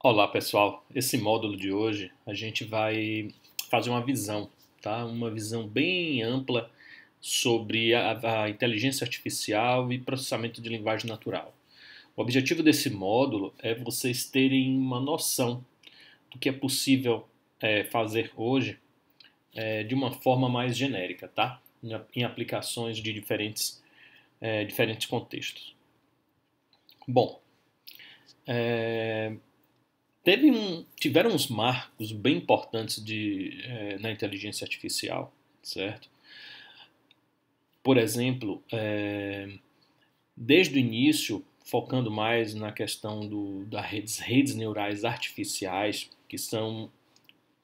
Olá pessoal, esse módulo de hoje a gente vai fazer uma visão, tá? Uma visão bem ampla sobre a inteligência artificial e processamento de linguagem natural. O objetivo desse módulo é vocês terem uma noção do que é possível fazer hoje de uma forma mais genérica, tá? Em aplicações de diferentes contextos. Bom, tiveram uns marcos bem importantes na inteligência artificial, certo? Por exemplo, desde o início, focando mais na questão das redes neurais artificiais, que são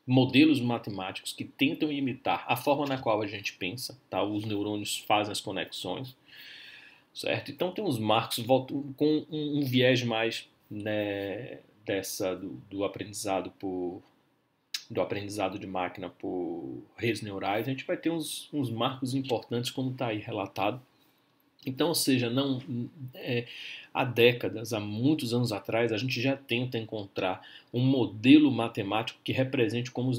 modelos matemáticos que tentam imitar a forma na qual a gente pensa, tá? Os neurônios fazem as conexões, certo? Então tem uns marcos com um viés mais, né, do aprendizado do aprendizado de máquina por redes neurais. A gente vai ter uns marcos importantes como está aí relatado. Então, ou seja, não há décadas, há muitos anos atrás, a gente já tenta encontrar um modelo matemático que represente como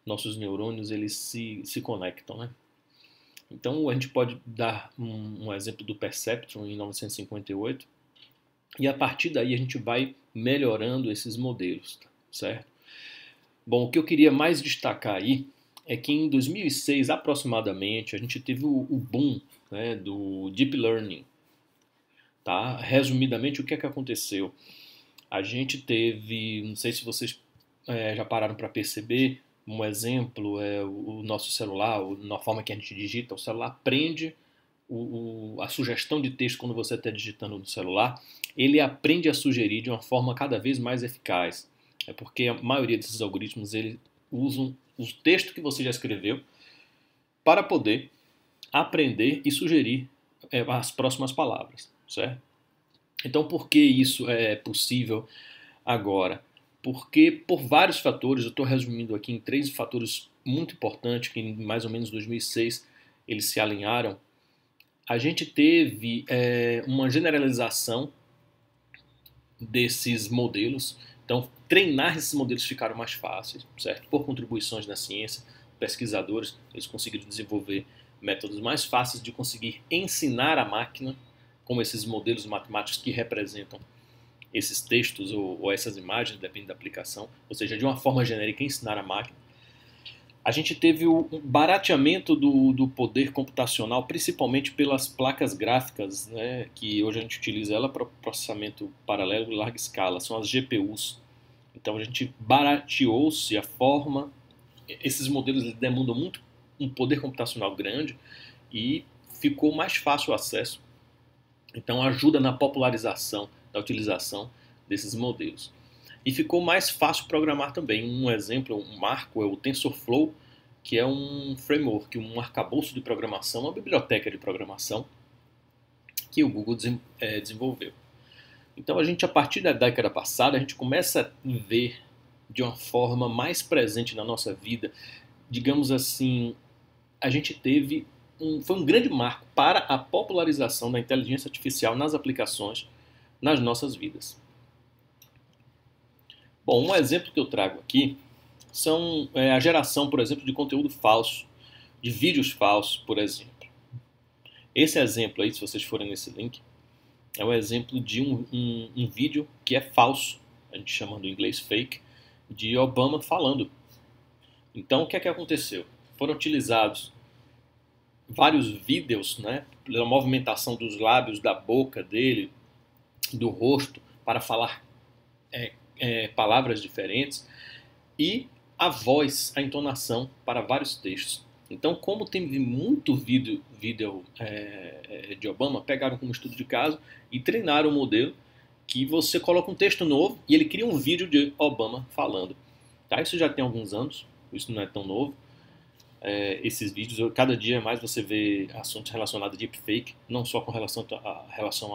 nossos neurônios, eles se conectam, né? Então, a gente pode dar um exemplo do Perceptron em 1958, e a partir daí a gente vai melhorando esses modelos, certo? Bom, o que eu queria mais destacar aí é que em 2006, aproximadamente, a gente teve o boom, né, do Deep Learning. Tá? Resumidamente, o que é que aconteceu? A gente teve, não sei se vocês já pararam para perceber, um exemplo é o nosso celular, na forma que a gente digita, o celular aprende a sugestão de texto quando você está digitando no celular, ele aprende a sugerir de uma forma cada vez mais eficaz. É porque a maioria desses algoritmos eles usam o texto que você já escreveu para poder aprender e sugerir as próximas palavras, certo? Então, por que isso é possível agora? Porque por vários fatores, eu estou resumindo aqui em três fatores muito importantes que em mais ou menos 2006 eles se alinharam. A gente teve uma generalização desses modelos. Então, treinar esses modelos ficaram mais fáceis, certo? Por contribuições da ciência, pesquisadores, eles conseguiram desenvolver métodos mais fáceis de conseguir ensinar a máquina, como esses modelos matemáticos que representam esses textos ou essas imagens, depende da aplicação, ou seja, de uma forma genérica, ensinar a máquina. A gente teve o barateamento do poder computacional, principalmente pelas placas gráficas, né, que hoje a gente utiliza ela para processamento paralelo em larga escala, são as GPUs. Então a gente barateou-se a forma, esses modelos demandam muito um poder computacional grande e ficou mais fácil o acesso. Então ajuda na popularização da utilização desses modelos. E ficou mais fácil programar também. Um exemplo, um marco é o TensorFlow, que é um framework, um arcabouço de programação, uma biblioteca de programação que o Google desenvolveu. Então a gente, a partir da década passada, a gente começa a ver de uma forma mais presente na nossa vida, digamos assim, a gente foi um grande marco para a popularização da inteligência artificial nas aplicações nas nossas vidas. Bom, um exemplo que eu trago aqui são a geração, por exemplo, de conteúdo falso, de vídeos falsos, por exemplo. Esse exemplo aí, se vocês forem nesse link, é um exemplo de um vídeo que é falso, a gente chama do inglês fake, de Obama falando. Então, o que é que aconteceu? Foram utilizados vários vídeos, né, pela movimentação dos lábios, da boca dele, do rosto, para falar palavras diferentes, e a voz, a entonação para vários textos. Então, como tem muito vídeo de Obama, pegaram como estudo de caso e treinaram o modelo que você coloca um texto novo e ele cria um vídeo de Obama falando. Tá? Isso já tem alguns anos, isso não é tão novo. Esses vídeos, cada dia mais você vê assuntos relacionados a deepfake, não só com relação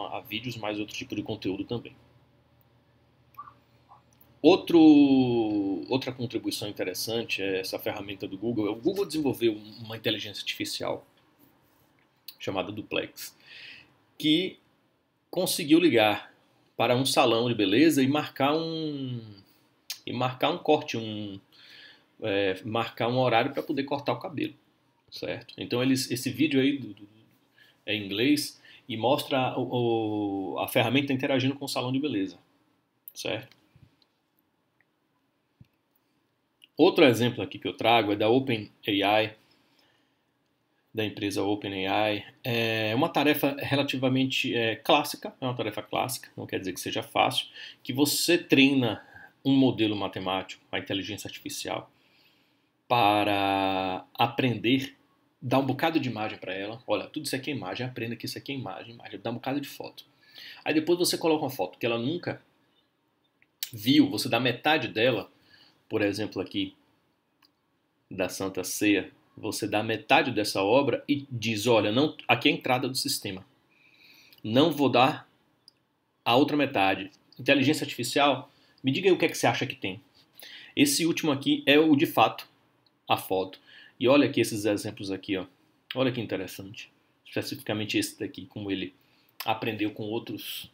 a vídeos, mas outro tipo de conteúdo também. Outra contribuição interessante é essa ferramenta do Google. O Google desenvolveu uma inteligência artificial chamada Duplex, que conseguiu ligar para um salão de beleza e marcar um corte, marcar um horário para poder cortar o cabelo, certo? Então esse vídeo aí é em inglês e mostra a ferramenta interagindo com o salão de beleza, certo? Outro exemplo aqui que eu trago é da OpenAI, da empresa OpenAI. É uma tarefa relativamente clássica, é uma tarefa clássica, não quer dizer que seja fácil, que você treina um modelo matemático, a inteligência artificial, para aprender, dá um bocado de imagem para ela. Olha, tudo isso aqui é imagem, aprenda que isso aqui é imagem, dá um bocado de foto. Aí depois você coloca uma foto que ela nunca viu, você dá metade dela, por exemplo aqui, da Santa Ceia, você dá metade dessa obra e diz, olha, não, aqui é a entrada do sistema. Não vou dar a outra metade. Inteligência artificial, me diga aí o que é que você acha que tem. Esse último aqui é o de fato, a foto. E olha aqui esses exemplos aqui, ó. Olha que interessante. Especificamente esse daqui, como ele aprendeu com outras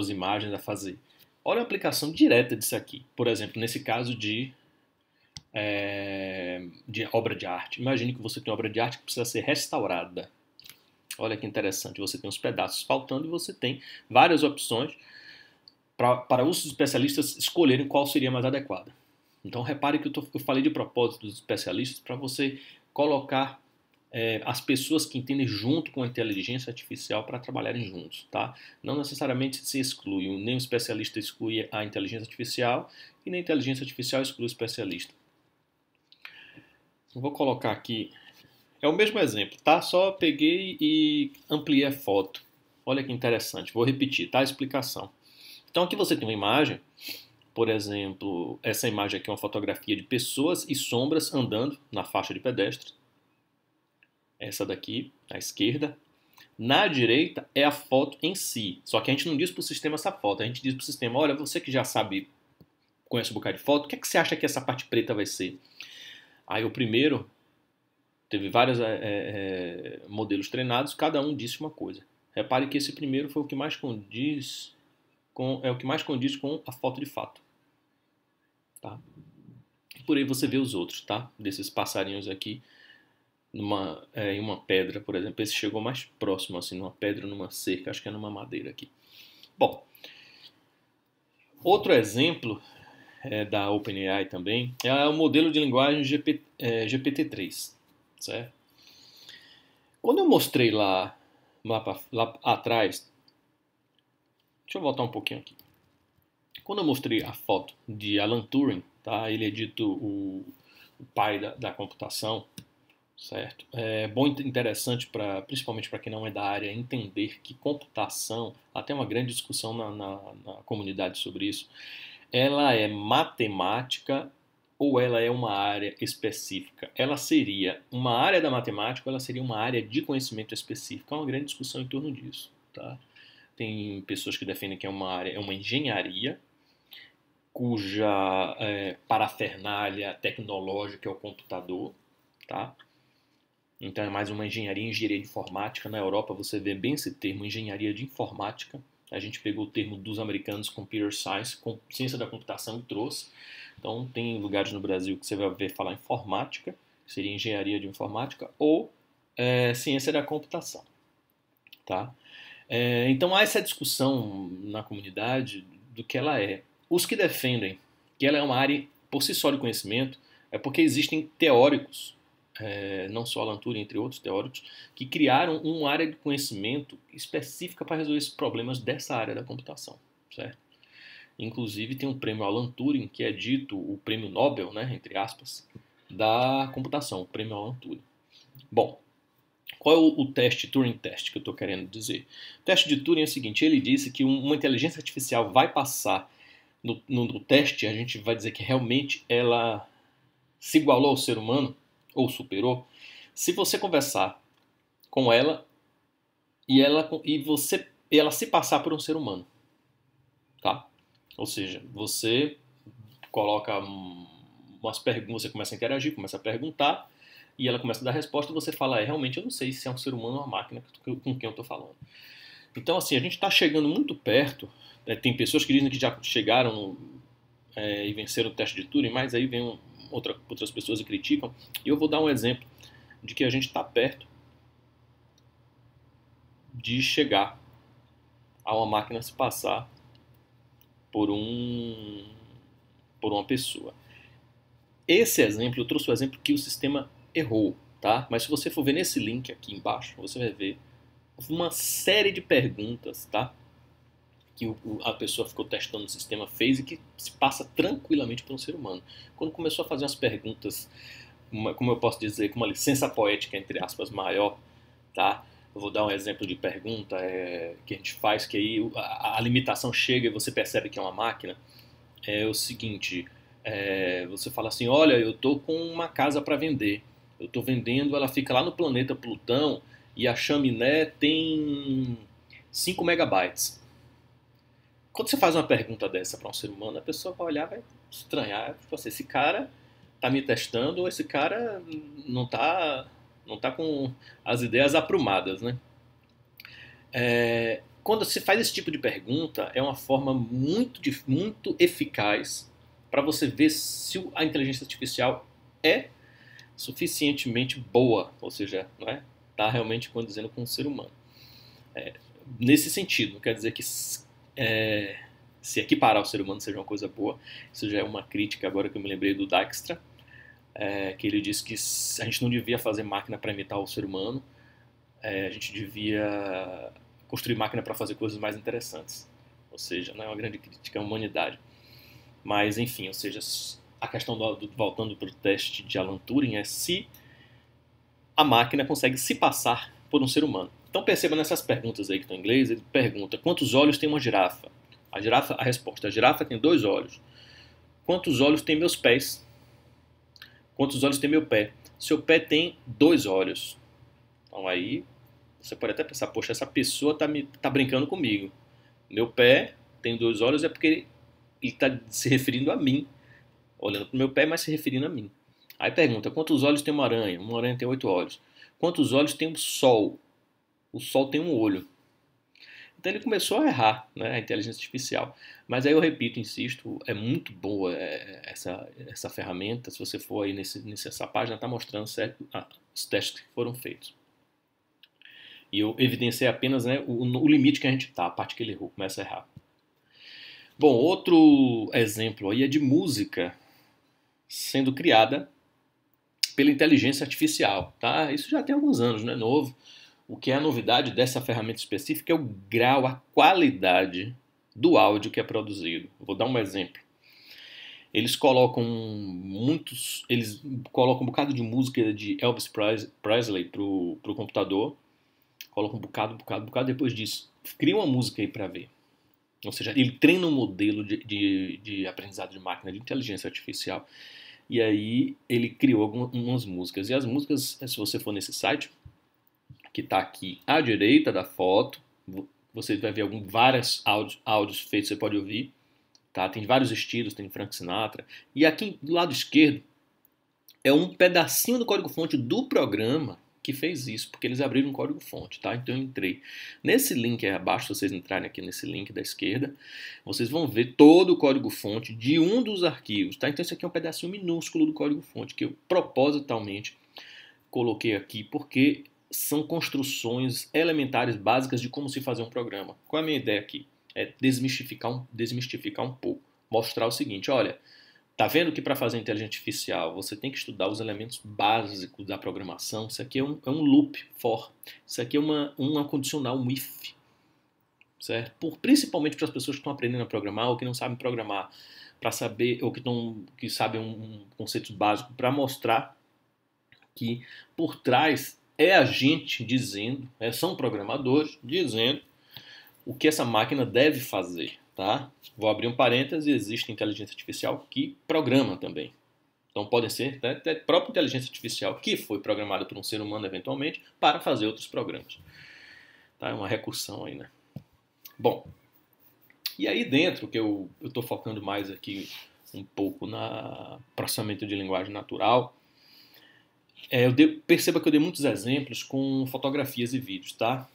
imagens a fazer. Olha a aplicação direta disso aqui. Por exemplo, nesse caso de obra de arte. Imagine que você tem uma obra de arte que precisa ser restaurada. Olha que interessante. Você tem uns pedaços faltando e você tem várias opções para os especialistas escolherem qual seria mais adequada. Então repare que eu falei de propósito dos especialistas para você colocar as pessoas que entendem junto com a inteligência artificial para trabalharem juntos, tá? Não necessariamente se exclui, nem o especialista exclui a inteligência artificial e nem a inteligência artificial exclui o especialista. Eu vou colocar aqui, é o mesmo exemplo, tá? Só peguei e ampliei a foto. Olha que interessante, vou repetir, tá? A explicação. Então aqui você tem uma imagem, por exemplo, essa imagem aqui é uma fotografia de pessoas e sombras andando na faixa de pedestre. Essa daqui, à esquerda. Na direita é a foto em si. Só que a gente não diz para o sistema essa foto. A gente diz para o sistema, olha, você que já sabe, conhece um bocado de foto, o que é que você acha que essa parte preta vai ser? Aí o primeiro, teve vários modelos treinados, cada um disse uma coisa. Repare que esse primeiro foi o que mais condiz com a foto de fato. Tá? E por aí você vê os outros, tá? Desses passarinhos aqui. Em uma pedra, por exemplo, esse chegou mais próximo, assim, numa pedra, numa cerca, acho que é numa madeira aqui. Bom, outro exemplo da OpenAI também é o modelo de linguagem GPT-3, certo? Quando eu mostrei lá atrás, deixa eu voltar um pouquinho aqui. Quando eu mostrei a foto de Alan Turing, tá? Ele é dito o pai da computação, certo? É bom e interessante, principalmente para quem não é da área, entender que computação, até uma grande discussão na comunidade sobre isso, ela é matemática ou ela é uma área específica? Ela seria uma área da matemática ou ela seria uma área de conhecimento específica? Há uma grande discussão em torno disso, tá? Tem pessoas que defendem que é uma engenharia cuja parafernália tecnológica é o computador, tá? Então é mais uma engenharia de informática. Na Europa você vê bem esse termo, engenharia de informática. A gente pegou o termo dos americanos, computer science, com ciência da computação, e trouxe. Então tem lugares no Brasil que você vai ver falar informática, que seria engenharia de informática, ou ciência da computação. Tá? Então há essa discussão na comunidade do que ela é. Os que defendem que ela é uma área por si só de conhecimento é porque existem teóricos, não só Alan Turing, entre outros teóricos, que criaram uma área de conhecimento específica para resolver esses problemas dessa área da computação, certo? Inclusive tem um prêmio Alan Turing, que é dito o prêmio Nobel, né, entre aspas, da computação, o prêmio Alan Turing. Bom, qual é o teste, Turing Test, que eu estou querendo dizer? O teste de Turing é o seguinte, ele disse que uma inteligência artificial vai passar no teste, a gente vai dizer que realmente ela se igualou ao ser humano, ou superou, se você conversar com ela e ela se passar por um ser humano, tá? Ou seja, você coloca umas perguntas, você começa a interagir, começa a perguntar e ela começa a dar resposta e você fala, realmente eu não sei se é um ser humano ou uma máquina com quem eu estou falando. Então, assim, a gente está chegando muito perto. Tem pessoas que dizem que já chegaram e venceram o teste de Turing, mas aí vem outras pessoas e criticam. E eu vou dar um exemplo de que a gente está perto de chegar a uma máquina se passar por por uma pessoa. Esse exemplo, eu trouxe o exemplo que o sistema errou, tá? Mas se você for ver nesse link aqui embaixo, você vai ver uma série de perguntas, tá? Que a pessoa ficou testando o sistema fez e que se passa tranquilamente por um ser humano. Quando começou a fazer umas perguntas, como eu posso dizer, com uma licença poética, entre aspas, maior, tá? Eu vou dar um exemplo de pergunta que a gente faz, que aí a limitação chega e você percebe que é uma máquina. É o seguinte, você fala assim, olha, eu tô com uma casa para vender. Eu tô vendendo, ela fica lá no planeta Plutão e a chaminé tem 5 megabytes. Quando você faz uma pergunta dessa para um ser humano, a pessoa vai olhar, vai estranhar, tipo assim, esse cara tá me testando ou esse cara não tá com as ideias aprumadas, né? Quando se faz esse tipo de pergunta, é uma forma muito eficaz para você ver se a inteligência artificial é suficientemente boa, ou seja, não é? Tá realmente condizendo com o ser humano. Nesse sentido, não quer dizer que se equiparar ao ser humano seja uma coisa boa. Isso já é uma crítica agora que eu me lembrei do Dijkstra, que ele disse que a gente não devia fazer máquina para imitar o ser humano, a gente devia construir máquina para fazer coisas mais interessantes. Ou seja, não é uma grande crítica à humanidade. Mas, enfim, ou seja, a questão voltando para o teste de Alan Turing é se a máquina consegue se passar por um ser humano. Então perceba nessas perguntas aí que estão em inglês, ele pergunta quantos olhos tem uma girafa? A resposta, a girafa tem 2 olhos. Quantos olhos tem meus pés? Quantos olhos tem meu pé? Seu pé tem 2 olhos. Então aí você pode até pensar, poxa, essa pessoa tá brincando comigo. Meu pé tem 2 olhos é porque ele está se referindo a mim. Olhando para o meu pé, mas se referindo a mim. Aí pergunta, quantos olhos tem uma aranha? Uma aranha tem 8 olhos. Quantos olhos tem o Sol? O Sol tem um olho. Então ele começou a errar, né, a inteligência artificial. Mas aí eu repito, insisto, é muito boa essa ferramenta. Se você for aí nessa página, está mostrando os testes que foram feitos. E eu evidenciei apenas, né, o limite que a gente está, a parte que ele errou, começa a errar. Bom, outro exemplo aí é de música sendo criada pela inteligência artificial, tá? Isso já tem alguns anos, não é novo. O que é a novidade dessa ferramenta específica é o grau, a qualidade do áudio que é produzido. Vou dar um exemplo. Eles colocam um bocado de música de Elvis Presley pro computador, colocam um bocado, depois disso, cria uma música aí para ver. Ou seja, ele treina um modelo de aprendizado de máquina, de inteligência artificial, e aí ele criou algumas músicas. E as músicas, se você for nesse site, que está aqui à direita da foto, você vai ver vários áudios feitos, você pode ouvir. Tá? Tem vários estilos, tem Frank Sinatra. E aqui do lado esquerdo é um pedacinho do código-fonte do programa que fez isso, porque eles abriram um código-fonte, tá? Então eu entrei. Nesse link aí abaixo, se vocês entrarem aqui nesse link da esquerda, vocês vão ver todo o código-fonte de um dos arquivos, tá? Então esse aqui é um pedacinho minúsculo do código-fonte que eu propositalmente coloquei aqui, porque são construções elementares básicas de como se fazer um programa. Qual é a minha ideia aqui? É desmistificar um pouco. Mostrar o seguinte, olha, tá vendo que para fazer inteligência artificial você tem que estudar os elementos básicos da programação? Isso aqui é um loop for. Isso aqui é uma condicional, um if. Certo? Principalmente para as pessoas que estão aprendendo a programar ou que não sabem programar, para saber, ou que sabem um conceito básico, para mostrar que por trás é a gente dizendo, são programadores dizendo o que essa máquina deve fazer, tá? Vou abrir um parêntese, existe inteligência artificial que programa também. Então podem ser até a própria inteligência artificial que foi programada por um ser humano eventualmente para fazer outros programas. Tá? É uma recursão aí, né? Bom, e aí dentro, que eu estou focando mais aqui um pouco na processamento de linguagem natural, perceba que eu dei muitos exemplos com fotografias e vídeos, tá?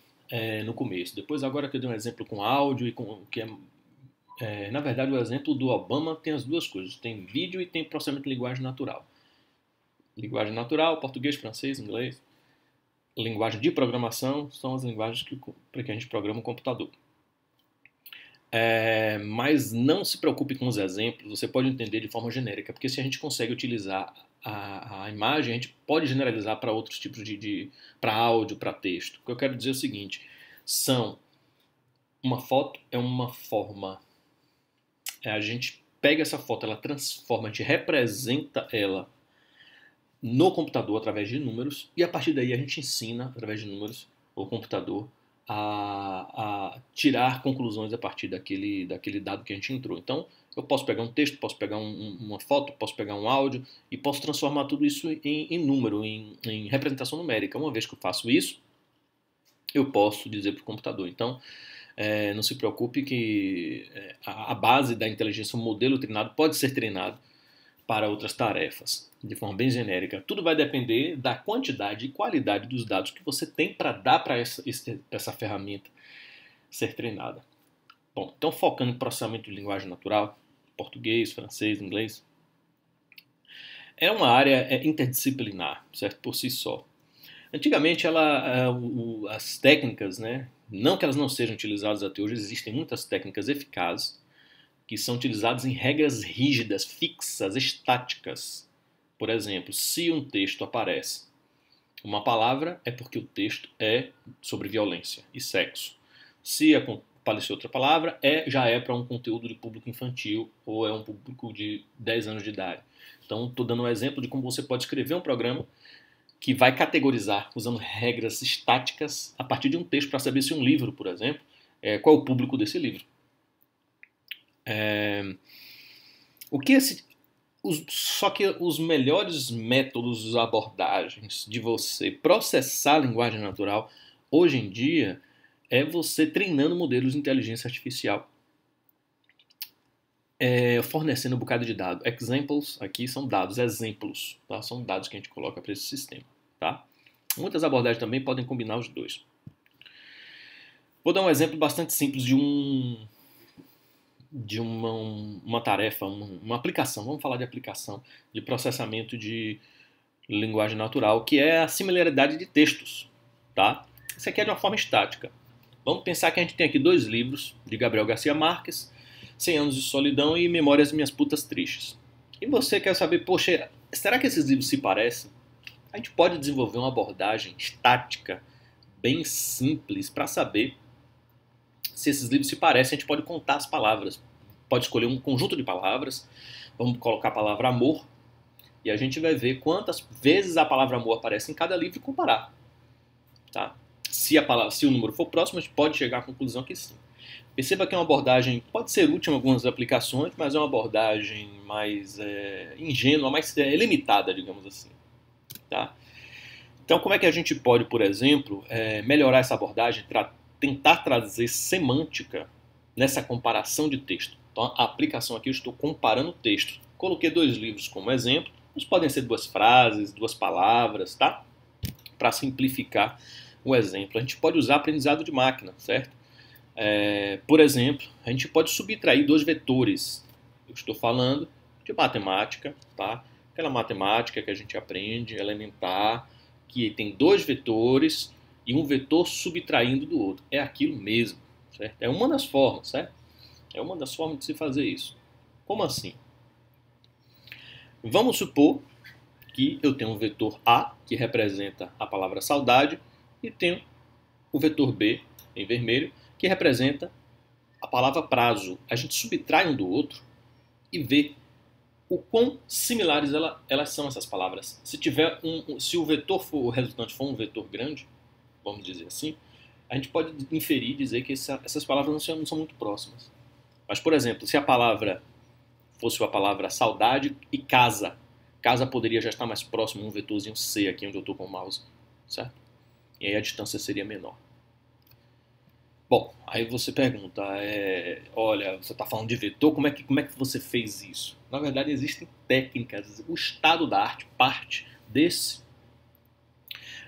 no começo. Depois, agora que eu dei um exemplo com áudio e com que na verdade, o exemplo do Obama tem as duas coisas. Tem vídeo e tem processamento de linguagem natural. Linguagem natural, português, francês, inglês. Linguagem de programação são as linguagens para que a gente programa o computador. Mas não se preocupe com os exemplos, você pode entender de forma genérica, porque se a gente consegue utilizar a imagem, a gente pode generalizar para outros tipos para áudio, para texto. O que eu quero dizer é o seguinte, uma foto é uma forma, a gente pega essa foto, ela transforma, a gente representa ela no computador através de números, e a partir daí a gente ensina, através de números, o computador a tirar conclusões a partir daquele dado que a gente entrou. Então, eu posso pegar um texto, posso pegar uma foto, posso pegar um áudio e posso transformar tudo isso em número, em representação numérica. Uma vez que eu faço isso, eu posso dizer para o computador. Então, não se preocupe que a base da inteligência, o modelo treinado, pode ser treinado para outras tarefas, de forma bem genérica. Tudo vai depender da quantidade e qualidade dos dados que você tem para dar para essa ferramenta ser treinada. Bom, então focando em processamento de linguagem natural, português, francês, inglês, é uma área interdisciplinar, certo? Por si só. Antigamente, as técnicas, né, não que elas não sejam utilizadas até hoje, existem muitas técnicas eficazes que são utilizadas em regras rígidas, fixas, estáticas. Por exemplo, se um texto aparece uma palavra, é porque o texto é sobre violência e sexo. Se aparecer outra palavra, já é para um conteúdo de público infantil ou é um público de 10 anos de idade. Então, estou dando um exemplo de como você pode escrever um programa que vai categorizar, usando regras estáticas, a partir de um texto, para saber se um livro, por exemplo, qual é o público desse livro. Só que os melhores métodos, abordagens de você processar a linguagem natural, hoje em dia, é você treinando modelos de inteligência artificial, fornecendo um bocado de dados. Examples aqui são dados, exemplos, tá? São dados que a gente coloca para esse sistema. Tá? Muitas abordagens também podem combinar os dois. Vou dar um exemplo bastante simples de uma tarefa, uma aplicação, vamos falar de aplicação de processamento de linguagem natural, que é a similaridade de textos. Tá? Isso aqui é de uma forma estática. Vamos pensar que a gente tem aqui 2 livros de Gabriel Garcia Marques, 100 Anos de Solidão e Memórias Minhas Putas Tristes. E você quer saber, poxa, será que esses livros se parecem? A gente pode desenvolver uma abordagem estática, bem simples, para saber se esses livros se parecem. A gente pode contar as palavras, pode escolher um conjunto de palavras, vamos colocar a palavra amor, e a gente vai ver quantas vezes a palavra amor aparece em cada livro e comparar. Tá? Se o número for próximo, a gente pode chegar à conclusão que sim. Perceba que é uma abordagem, pode ser útil em algumas aplicações, mas é uma abordagem mais ingênua, mais limitada, digamos assim. Tá? Então, como é que a gente pode, por exemplo, melhorar essa abordagem, tentar trazer semântica nessa comparação de texto? Então, a aplicação aqui, eu estou comparando texto. Coloquei 2 livros como exemplo, mas podem ser 2 frases, 2 palavras, tá? Para simplificar o exemplo. A gente pode usar aprendizado de máquina, certo? Por exemplo, a gente pode subtrair 2 vetores. Eu estou falando de matemática, tá? Aquela matemática que a gente aprende, elementar, que tem 2 vetores e um vetor subtraindo do outro. É aquilo mesmo, certo? É uma das formas, certo? É uma das formas de se fazer isso. Como assim? Vamos supor que eu tenho um vetor A, que representa a palavra saudade, e tenho o vetor B, em vermelho, que representa a palavra prazo. A gente subtrai um do outro e vê o quão similares elas são, essas palavras. Se o vetor o resultante for um vetor grande, vamos dizer assim, a gente pode inferir e dizer que essas palavras não são muito próximas. Mas, por exemplo, se a palavra fosse a palavra saudade e casa, casa poderia já estar mais próximo, um vetorzinho C aqui onde eu estou com o mouse, certo? E aí a distância seria menor. Bom, aí você pergunta, olha, você está falando de vetor, como é que você fez isso? Na verdade, existem técnicas, o estado da arte parte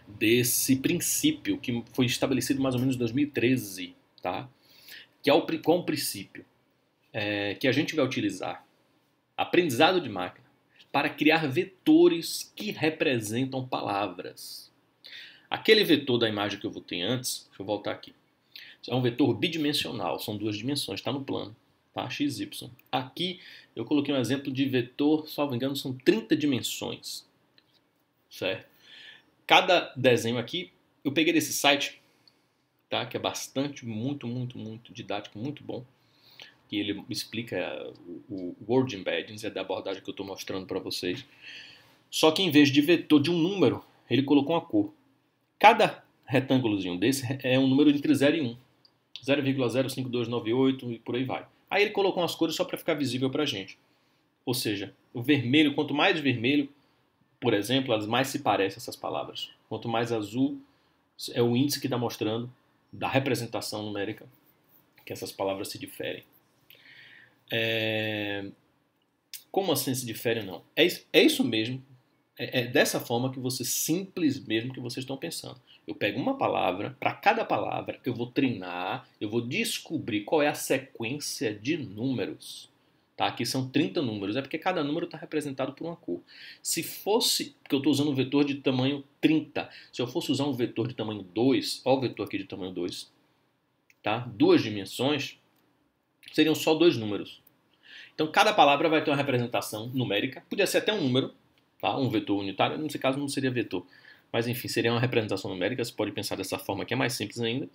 desse princípio que foi estabelecido mais ou menos em 2013, tá? Que é qual o princípio? Que a gente vai utilizar aprendizado de máquina para criar vetores que representam palavras. Aquele vetor da imagem que eu botei antes, deixa eu voltar aqui, é um vetor bidimensional, são duas dimensões, está no plano, tá? X, Y. Aqui eu coloquei um exemplo de vetor, salvo engano, são 30 dimensões, certo? Cada desenho aqui, eu peguei desse site, tá? Que é bastante, muito didático, muito bom, que ele explica o Word Embeddings, é da abordagem que eu estou mostrando para vocês. Só que em vez de vetor de um número, ele colocou uma cor. Cada retângulozinho desse é um número entre 0 e 1. 0,05298 e por aí vai. Aí ele colocou umas cores só para ficar visível para a gente. Ou seja, o vermelho, quanto mais vermelho, por exemplo, elas mais se parecem essas palavras. Quanto mais azul, é o índice que está mostrando da representação numérica que essas palavras se diferem. Como assim se difere? Não. É isso mesmo. É dessa forma que você simples mesmo que vocês estão pensando. Eu pego uma palavra, para cada palavra eu vou treinar, eu vou descobrir qual é a sequência de números. Tá? Aqui são 30 números, é porque cada número está representado por uma cor. Se fosse, porque eu estou usando um vetor de tamanho 30, se eu fosse usar um vetor de tamanho 2, olha o vetor aqui de tamanho 2, tá? Duas dimensões, seriam só dois números. Então cada palavra vai ter uma representação numérica, podia ser até um número, tá? Um vetor unitário, nesse caso não seria vetor, mas enfim, seria uma representação numérica, você pode pensar dessa forma que é mais simples ainda.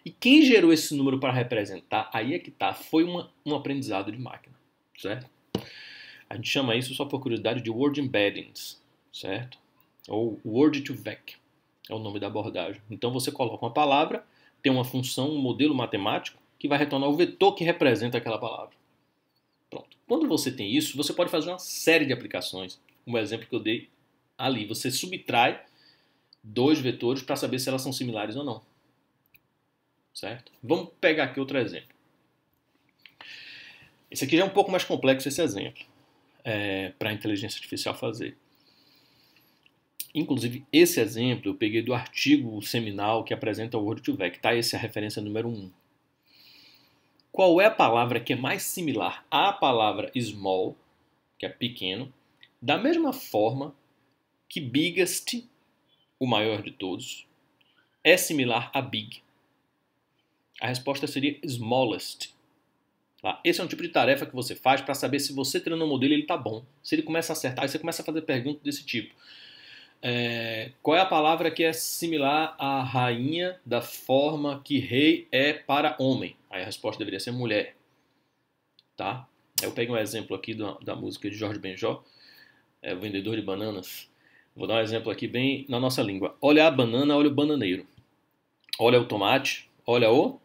E quem gerou esse número para representar, aí é que tá, foi um aprendizado de máquina, certo? A gente chama isso, só por curiosidade, de Word Embeddings, certo? Ou Word2Vec, é o nome da abordagem. Então você coloca uma palavra, tem uma função, um modelo matemático, que vai retornar o vetor que representa aquela palavra. Pronto. Quando você tem isso, você pode fazer uma série de aplicações. Um exemplo que eu dei ali, você subtrai dois vetores para saber se elas são similares ou não. Certo? Vamos pegar aqui outro exemplo. Esse aqui já é um pouco mais complexo, esse exemplo, para a inteligência artificial fazer. Inclusive, esse exemplo eu peguei do artigo seminal que apresenta o Word2Vec, tá? Essa é a referência número 1. Qual é a palavra que é mais similar à palavra small, que é pequeno, da mesma forma que biggest, o maior de todos, é similar a big? A resposta seria smallest. Tá? Esse é um tipo de tarefa que você faz para saber se você treinando um modelo ele está bom. Se ele começa a acertar, aí você começa a fazer perguntas desse tipo. Qual é a palavra que é similar à rainha da forma que rei é para homem? Aí a resposta deveria ser mulher. Tá? Eu peguei um exemplo aqui da música de Jorge Benjó, o vendedor de bananas. Vou dar um exemplo aqui bem na nossa língua. Olha a banana, olha o bananeiro. Olha o tomate, olha o...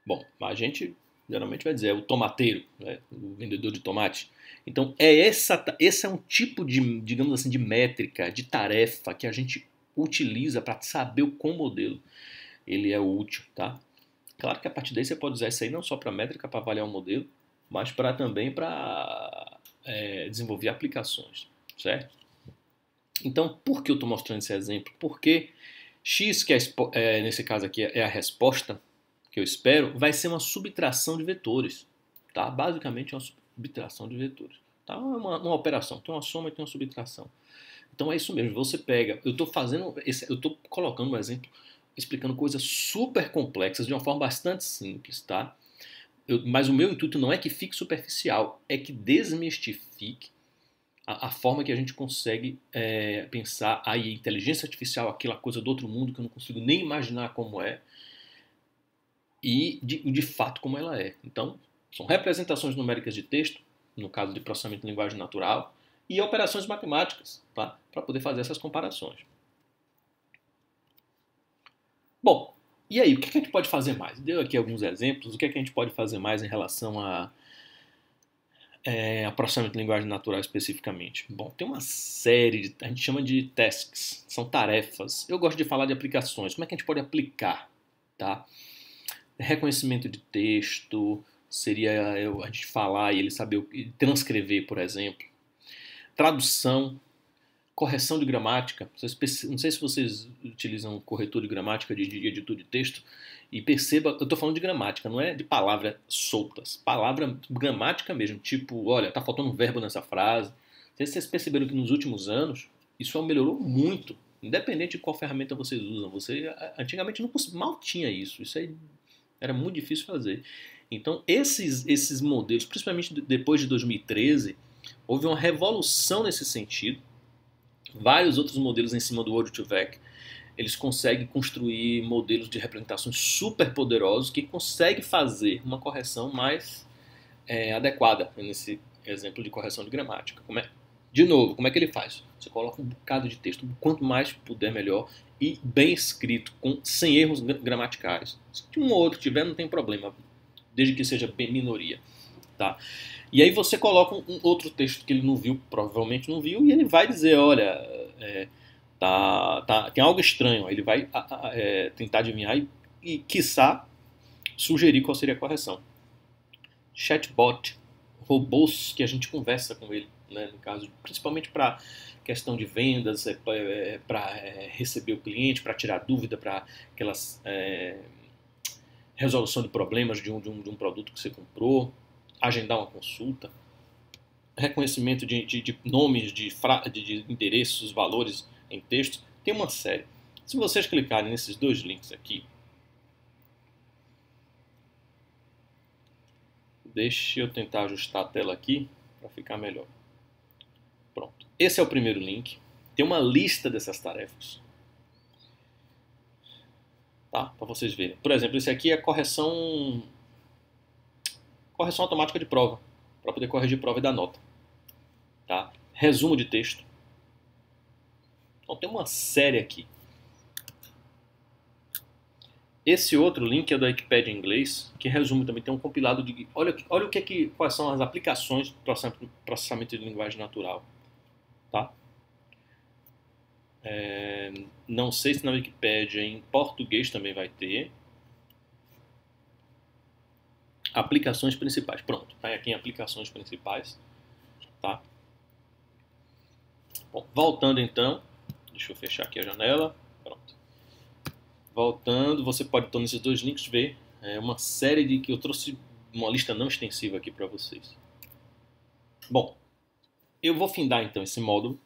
Bom, a gente geralmente vai dizer o tomateiro, né? O vendedor de tomate. Então, esse é um tipo de, digamos assim, de métrica, de tarefa que a gente utiliza para saber o qual modelo ele é útil, tá? Claro que a partir daí você pode usar isso aí não só para métrica, para avaliar o modelo, mas também para desenvolver aplicações, certo? Então, por que eu estou mostrando esse exemplo? Porque x, que nesse caso aqui é a resposta que eu espero, vai ser uma subtração de vetores, tá? Basicamente é uma subtração de vetores, tá? Uma operação, tem uma soma e tem uma subtração. Então é isso mesmo, você pega, eu estou colocando um exemplo, explicando coisas super complexas de uma forma bastante simples, tá? Mas o meu intuito não é que fique superficial, é que desmistifique a forma que a gente consegue pensar a inteligência artificial, aquela coisa do outro mundo que eu não consigo nem imaginar como é, e de fato como ela é. Então, são representações numéricas de texto, no caso de processamento de linguagem natural, e operações matemáticas, tá? Para poder fazer essas comparações. Bom, e aí, o que a gente pode fazer mais? Deu aqui alguns exemplos, o que a gente pode fazer mais em relação a processamento de linguagem natural especificamente? Bom, tem uma série, a gente chama de tasks, são tarefas. Eu gosto de falar de aplicações, como é que a gente pode aplicar, tá? Reconhecimento de texto, seria a gente falar e ele saber transcrever, por exemplo. Tradução, correção de gramática. Não sei se vocês utilizam corretor de gramática de editor de texto, e perceba, eu estou falando de gramática, não é de palavras soltas, palavra gramática mesmo, tipo, olha, tá faltando um verbo nessa frase. Não sei se vocês perceberam que nos últimos anos isso melhorou muito, independente de qual ferramenta vocês usam. Você antigamente mal tinha isso, isso aí era muito difícil fazer. Então esses modelos, principalmente depois de 2013, houve uma revolução nesse sentido. Vários outros modelos em cima do Word2Vec, eles conseguem construir modelos de representações super poderosos que conseguem fazer uma correção mais adequada nesse exemplo de correção de gramática. De novo, como é que ele faz? Você coloca um bocado de texto, quanto mais puder melhor, e bem escrito, sem erros gramaticais. Se um ou outro tiver, não tem problema, desde que seja bem minoria. Tá? E aí você coloca um outro texto que ele não viu, provavelmente não viu, e ele vai dizer, olha, tem algo estranho. Ele vai tentar adivinhar e, quiçá, sugerir qual seria a correção. Chatbot, robôs que a gente conversa com ele, né, no caso, principalmente para questão de vendas, para receber o cliente, para tirar dúvida, para aquelas resolução de problemas de um produto que você comprou, agendar uma consulta, reconhecimento de nomes, de endereços, valores em textos. Tem uma série. Se vocês clicarem nesses dois links aqui, deixa eu tentar ajustar a tela aqui para ficar melhor. Pronto. Esse é o primeiro link. Tem uma lista dessas tarefas. Tá? Para vocês verem. Por exemplo, esse aqui é correção automática de prova, para poder corrigir prova e dar nota. Tá? Resumo de texto. Então tem uma série aqui. Esse outro link é da Wikipedia em inglês, que resume também, tem um compilado de... Olha quais são as aplicações do processamento de linguagem natural. Tá? Não sei se na Wikipedia em português também vai ter. Aplicações principais. Pronto, tá aqui em aplicações principais. Tá? Bom, voltando então, deixa eu fechar aqui a janela. Pronto. Voltando, você pode então nesses dois links ver uma série de que eu trouxe uma lista não extensiva aqui para vocês. Bom, eu vou findar então esse módulo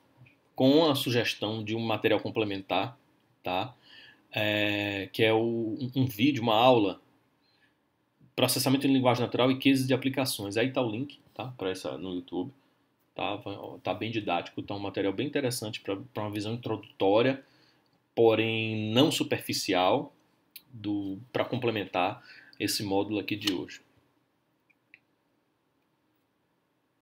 com a sugestão de um material complementar, tá? Que é um vídeo, uma aula, processamento de linguagem natural e cases de aplicações. Aí está o link, tá? Para essa no YouTube. Tá bem didático, tá um material bem interessante para uma visão introdutória, porém não superficial, para complementar esse módulo aqui de hoje.